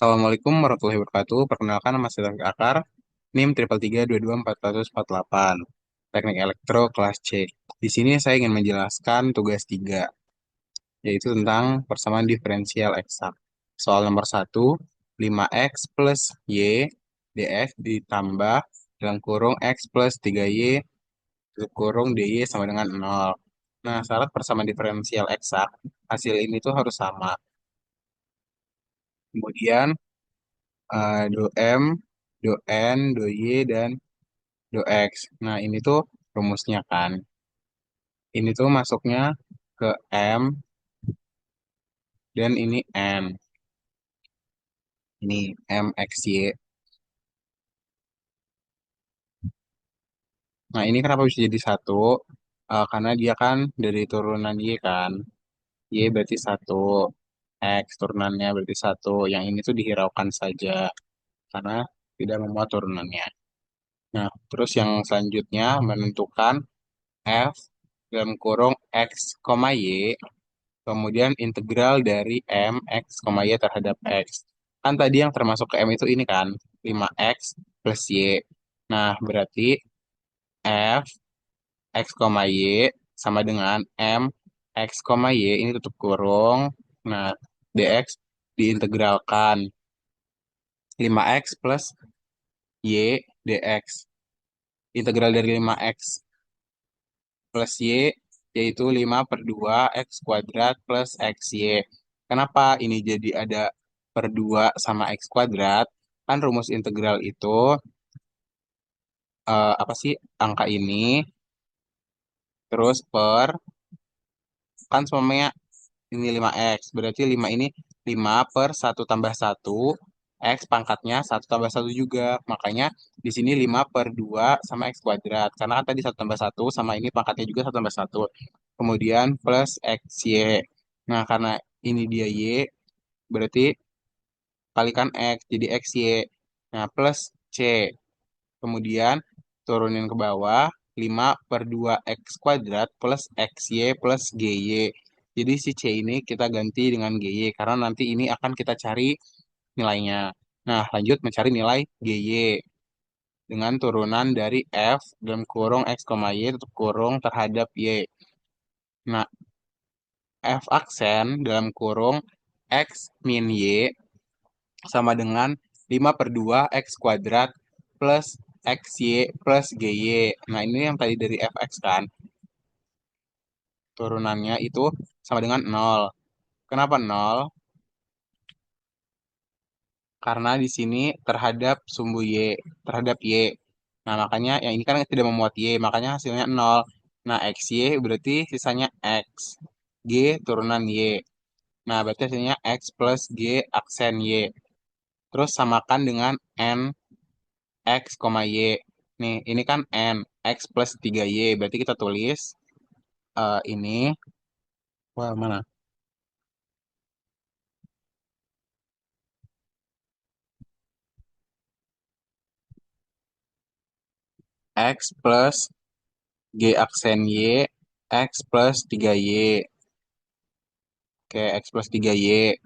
Assalamualaikum warahmatullahi wabarakatuh. Perkenalkan nama saya Taufik Akar, NIM 333224448, Teknik Elektro kelas C. Di sini saya ingin menjelaskan tugas 3, yaitu tentang persamaan diferensial eksak. Soal nomor 1, 5x plus y dx ditambah dalam kurung x plus 3y tutup kurung dy sama dengan 0. Nah, syarat persamaan diferensial eksak, hasil ini tuh harus sama. Kemudian do M, do N, do Y, dan do X. Nah, ini tuh rumusnya kan. Ini tuh masuknya ke M, dan ini N. Ini M, X, Y. Nah, ini kenapa bisa jadi satu? Karena dia kan dari turunan Y kan. Y berarti satu. X turunannya berarti satu. Yang ini tuh dihiraukan saja. Karena tidak memuat turunannya. Nah, terus yang selanjutnya menentukan F dalam kurung X, Y. Kemudian integral dari M, X, Y terhadap X. Kan tadi yang termasuk ke M itu ini kan, 5X plus Y. Nah, berarti F, X, Y sama dengan M, X, Y ini tutup kurung. Nah, dx diintegralkan 5X plus Y dx. Integral dari 5X plus Y yaitu 5 per 2 X kuadrat plus XY. Kenapa ini jadi ada per 2 sama X kuadrat? Kan rumus integral itu apa sih? Angka ini terus per, kan semuanya ini 5X. Berarti 5 ini 5 per 1 tambah 1 X pangkatnya 1 tambah 1 juga. Makanya di sini 5 per 2 sama X kuadrat. Karena kan tadi 1 tambah 1 sama ini pangkatnya juga 1 tambah 1. Kemudian plus XY. Nah, karena ini dia Y, berarti kalikan X, jadi XY. Nah, plus C. Kemudian turunin ke bawah, 5 per 2 X kuadrat plus XY plus GY. Jadi si C ini kita ganti dengan GY, karena nanti ini akan kita cari nilainya. Nah, lanjut mencari nilai GY dengan turunan dari F dalam kurung X, Y tutup kurung terhadap Y. Nah, F aksen dalam kurung X min Y sama dengan 5 per 2 X kuadrat plus XY plus GY. Nah, ini yang tadi dari FX kan. Turunannya itu sama dengan 0. Kenapa 0? Karena di sini terhadap sumbu Y, terhadap Y. Nah, makanya yang ini kan tidak memuat Y, makanya hasilnya 0. Nah, XY berarti sisanya X. G turunan Y. Nah, berarti hasilnya X plus G aksen Y. Terus samakan dengan N X, Y. Nih, ini kan N, X plus 3Y. Berarti kita tulis ini, wah mana? X plus G aksen Y, X plus 3Y. Oke, X plus 3Y.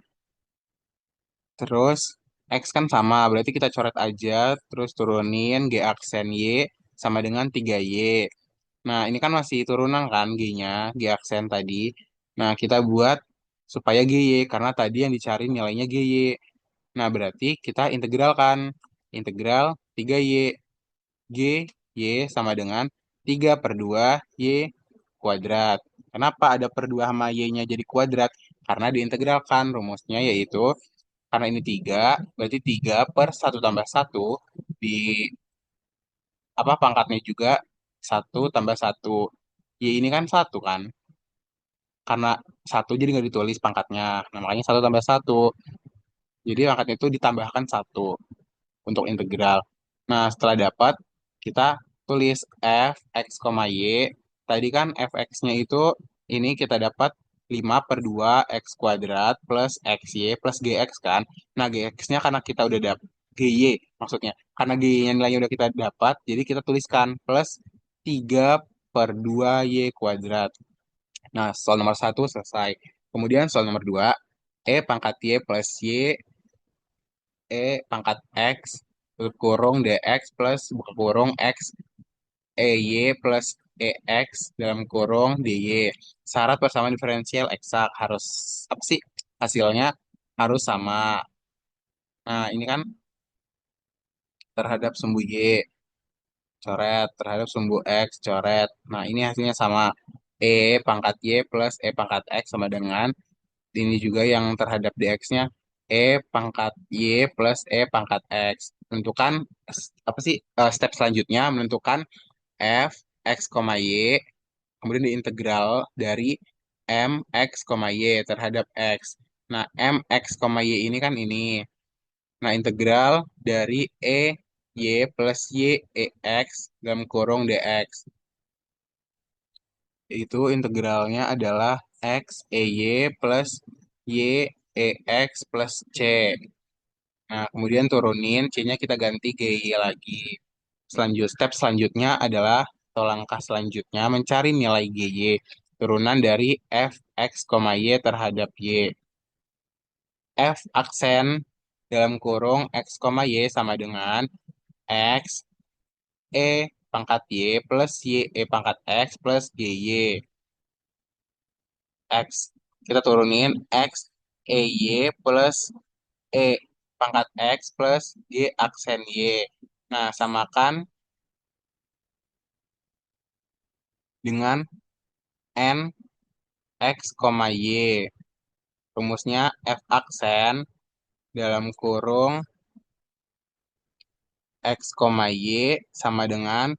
Terus, X kan sama, berarti kita coret aja, terus turunin G aksen Y sama dengan 3Y. Nah, ini kan masih turunan kan G-nya, G aksen tadi. Nah, kita buat supaya GY, karena tadi yang dicari nilainya GY. Nah, berarti kita integralkan. Integral 3Y. G, Y sama dengan 3 per 2 Y kuadrat. Kenapa ada per 2 sama Y-nya jadi kuadrat? Karena diintegralkan. Rumusnya yaitu, karena ini 3 berarti 3 per 1 tambah 1 di apa pangkatnya juga 1 tambah 1. Y ini kan 1 kan? Karena 1 jadi nggak ditulis pangkatnya. Nah, makanya 1 tambah 1. Jadi pangkatnya itu ditambahkan 1 untuk integral. Nah, setelah dapat, kita tulis f x, y. Tadi kan fx-nya itu, ini kita dapat 5 per 2 x kuadrat plus xy plus gx kan. Nah, gx-nya karena kita udah dapat, gy maksudnya. Karena gy-nya nilainya udah kita dapat, jadi kita tuliskan plus 3 per 2 y kuadrat. Nah, soal nomor 1 selesai. Kemudian soal nomor 2, e pangkat y plus y E pangkat X tutup kurung DX plus buka kurung X EY plus EX dalam kurung DY. Syarat persamaan diferensial eksak harus apa sih? Hasilnya harus sama. Nah, ini kan terhadap sumbu Y coret, terhadap sumbu X coret. Nah, ini hasilnya sama. E pangkat Y plus E pangkat X sama dengan ini juga yang terhadap dx-nya E pangkat Y plus E pangkat X. Tentukan apa sih step selanjutnya menentukan f x, y kemudian diintegral dari m x, y terhadap x. Nah, m x, y ini kan ini. Nah, integral dari e y plus y e x dalam kurung dx. Itu integralnya adalah x e y plus y e x plus c. Nah, kemudian turunin c-nya kita ganti GY lagi. Step selanjutnya adalah atau langkah selanjutnya mencari nilai GY turunan dari f x, y terhadap y. F aksen dalam kurung x, y sama dengan x e pangkat y plus y e pangkat x plus gy. X kita turunin x e y plus e pangkat x plus y aksen y. Nah, samakan dengan n x, y. Rumusnya f aksen dalam kurung x, y sama dengan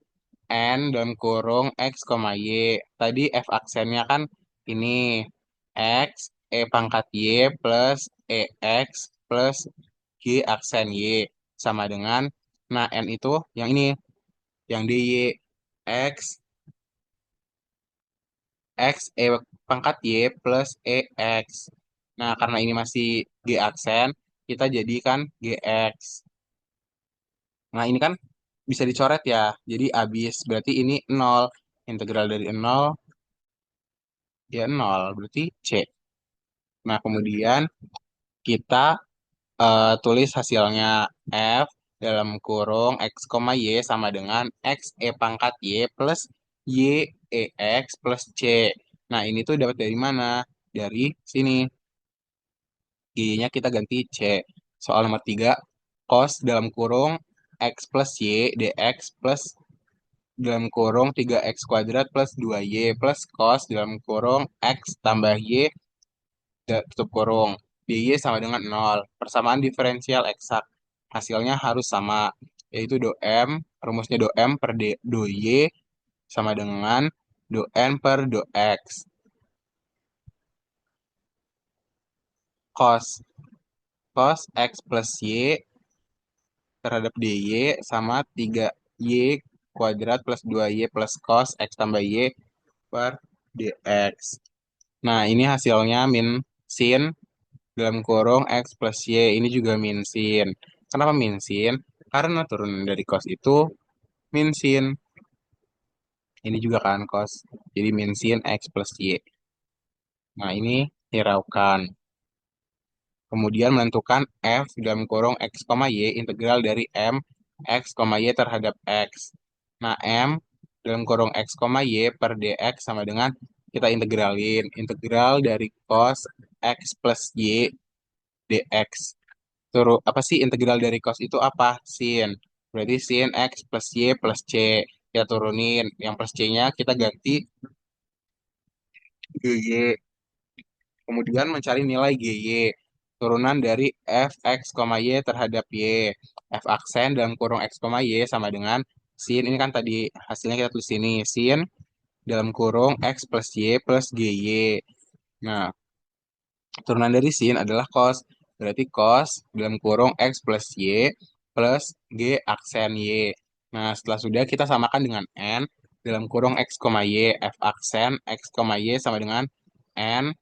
n dalam kurung x, y. Tadi f aksennya kan ini x e pangkat y plus e x plus g aksen y sama dengan nah n itu yang ini yang dy x x e pangkat y plus e x. Nah, karena ini masih g aksen, kita jadikan gx. Nah, ini kan bisa dicoret ya. Jadi habis berarti ini nol. Integral dari nol ya nol, berarti c. Nah, kemudian kita tulis hasilnya f dalam kurung x, y sama dengan x e pangkat y plus y e x plus c. Nah, ini tuh dapat dari mana? Dari sini. Y-nya kita ganti C. Soal nomor 3, cos dalam kurung X plus Y dx plus dalam kurung 3x kuadrat plus 2y plus cos dalam kurung X tambah Y tutup kurung. dy sama dengan nol. Persamaan diferensial eksak. Hasilnya harus sama, yaitu do M, rumusnya do M per do Y sama dengan do N per do X. Cos, cos X plus Y terhadap dy sama 3y kuadrat plus 2y plus cos x tambah y per dx. Nah, ini hasilnya min sin dalam kurung x plus y. Ini juga min sin. Kenapa min sin? Karena turunan dari cos itu min sin. Ini juga kan cos. Jadi min sin x plus y. Nah, ini hiraukan. Kemudian menentukan f dalam kurung x, y integral dari m x, y terhadap x. Nah, m dalam kurung x, y per dx sama dengan kita integralin. Integral dari cos x plus y dx. Apa sih integral dari cos itu apa? Sin. Berarti sin x plus y plus c. Kita turunin. Yang plus c-nya kita ganti gy. Kemudian mencari nilai GY. Turunan dari fx, y terhadap y. F aksen dalam kurung x, y sama dengan sin. Ini kan tadi hasilnya kita tulis sini. Sin dalam kurung x plus y plus gy. Nah, turunan dari sin adalah cos. Berarti cos dalam kurung x plus y plus g aksen y. Nah, setelah sudah kita samakan dengan n dalam kurung x, y. F aksen x, y sama dengan n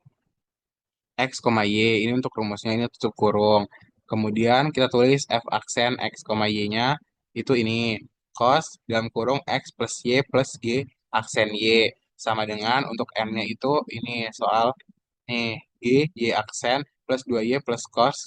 X, Y. Ini untuk rumusnya ini tutup kurung. Kemudian kita tulis F aksen X, Y-nya itu ini. Cos dalam kurung X plus Y plus G aksen Y. Sama dengan untuk M-nya itu ini soal nih. G, Y aksen plus 2Y plus cos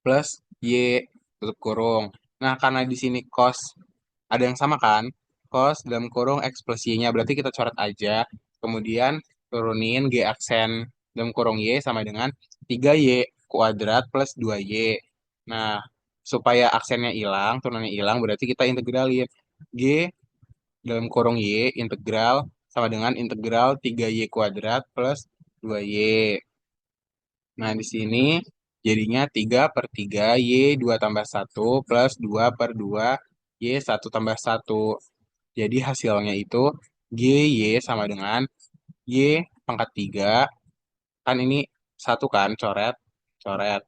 plus Y tutup kurung. Nah, karena di sini cos ada yang sama kan? Cos dalam kurung X plus Y-nya. Berarti kita coret aja. Kemudian turunin G aksen dalam kurung Y sama dengan 3Y kuadrat plus 2Y. Nah, supaya aksennya hilang, turunannya hilang, berarti kita integralin. G dalam kurung Y integral sama dengan integral 3Y kuadrat plus 2Y. Nah, di sini jadinya 3 per 3 Y 2 tambah 1 plus 2 per 2 Y 1 tambah 1. Jadi hasilnya itu GY sama dengan Y pangkat 3. Kan ini satu kan, coret. Coret.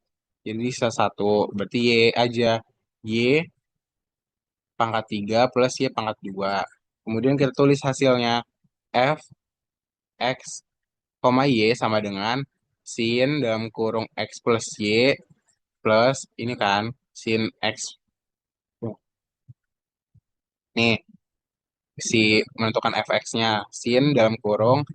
Jadi sisa 1. Berarti Y aja. Y pangkat 3 plus Y pangkat 2. Kemudian kita tulis hasilnya. F, X, koma Y sama dengan sin dalam kurung X plus Y plus ini kan sin X. Nih, si menentukan fx-nya sin dalam kurung